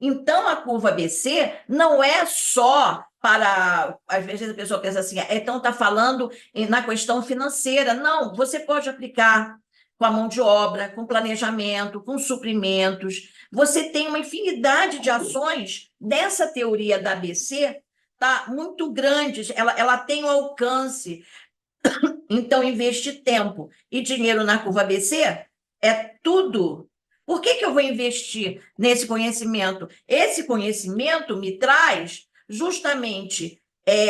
Então, a curva ABC não é só para... Às vezes a pessoa pensa assim, então está falando na questão financeira. Não, você pode aplicar com a mão de obra, com planejamento, com suprimentos. Você tem uma infinidade de ações dessa teoria da ABC, tá? Muito grandes, ela tem um alcance. Então, investir tempo e dinheiro na curva ABC é tudo. Por que eu vou investir nesse conhecimento? Esse conhecimento me traz justamente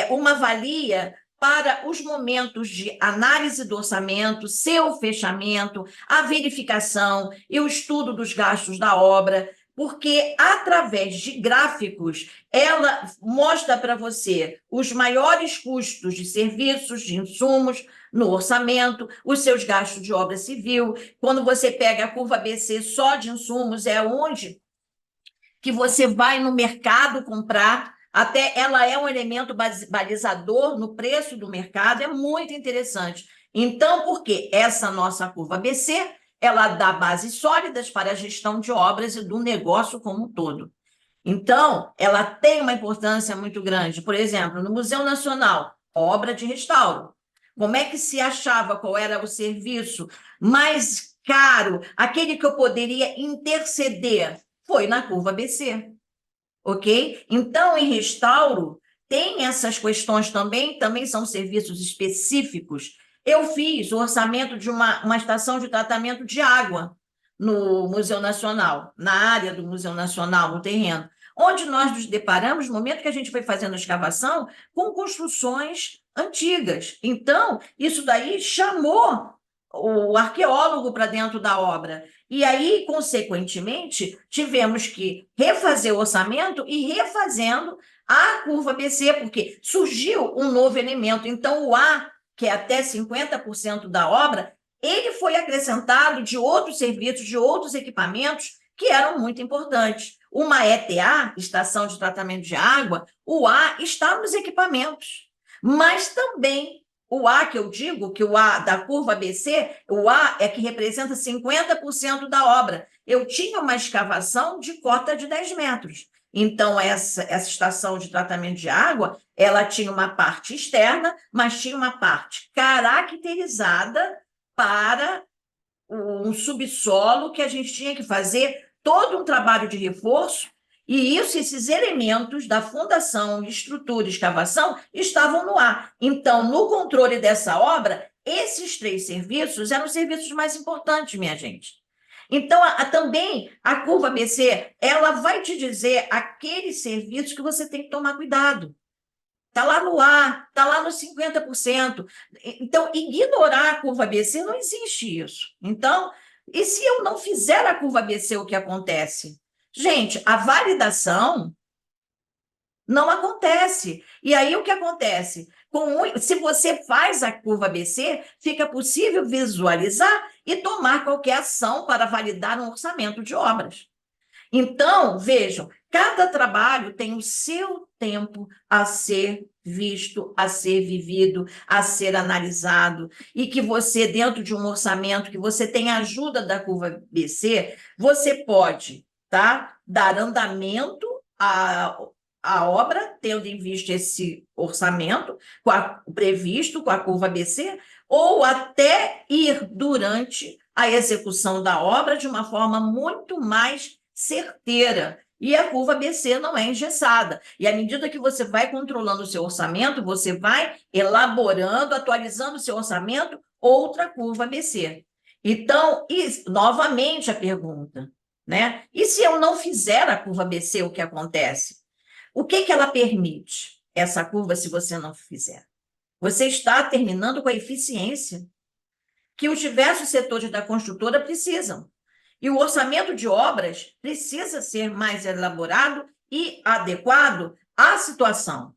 uma valia para os momentos de análise do orçamento, seu fechamento, a verificação e o estudo dos gastos da obra, porque através de gráficos ela mostra para você os maiores custos de serviços, de insumos no orçamento, os seus gastos de obra civil. Quando você pega a curva ABC só de insumos, é onde que você vai no mercado comprar, até ela é um elemento balizador no preço do mercado, é muito interessante. Então, por que essa nossa curva ABC, ela dá bases sólidas para a gestão de obras e do negócio como um todo. Então, ela tem uma importância muito grande. Por exemplo, no Museu Nacional, obra de restauro. Como é que se achava qual era o serviço mais caro, aquele que eu poderia interceder? Foi na curva ABC, ok? Então, em restauro, tem essas questões também são serviços específicos. Eu fiz o orçamento de uma estação de tratamento de água no Museu Nacional, na área do Museu Nacional, no terreno, onde nós nos deparamos, no momento que a gente foi fazendo a escavação, com construções antigas. Então, isso daí chamou o arqueólogo para dentro da obra. E aí, consequentemente, tivemos que refazer o orçamento e refazendo a curva ABC, porque surgiu um novo elemento. Então, o A, que é até 50% da obra, ele foi acrescentado de outros serviços, de outros equipamentos que eram muito importantes. Uma ETA, Estação de Tratamento de Água, o A está nos equipamentos, mas também o A que eu digo, que o A da curva ABC, o A é que representa 50% da obra. Eu tinha uma escavação de cota de 10 metros. Então, essa estação de tratamento de água, ela tinha uma parte externa, mas tinha uma parte caracterizada para um subsolo que a gente tinha que fazer todo um trabalho de reforço, e esses elementos da fundação, estrutura e escavação estavam no ar. Então, no controle dessa obra, esses 3 serviços eram os serviços mais importantes, minha gente. Então, também a curva ABC, ela vai te dizer aqueles serviços que você tem que tomar cuidado. Está lá no ar, está lá nos 50%. Então, ignorar a curva ABC não existe isso. Então, e se eu não fizer a curva ABC, o que acontece? Gente, a validação não acontece. E aí, o que acontece? Se você faz a curva ABC, fica possível visualizar e tomar qualquer ação para validar um orçamento de obras. Então, vejam, cada trabalho tem o seu tempo a ser visto, a ser vivido, a ser analisado, e que você, dentro de um orçamento, que você tem a ajuda da curva BC, você pode, tá, dar andamento à obra, tendo em vista esse orçamento previsto com a curva BC, ou até ir durante a execução da obra de uma forma muito mais certeira. E a curva ABC não é engessada. E à medida que você vai controlando o seu orçamento, você vai elaborando, atualizando o seu orçamento, outra curva ABC. Então, novamente a pergunta, né? E se eu não fizer a curva ABC, o que acontece? O que ela permite, essa curva, se você não fizer? Você está terminando com a eficiência que os diversos setores da construtora precisam. E o orçamento de obras precisa ser mais elaborado e adequado à situação.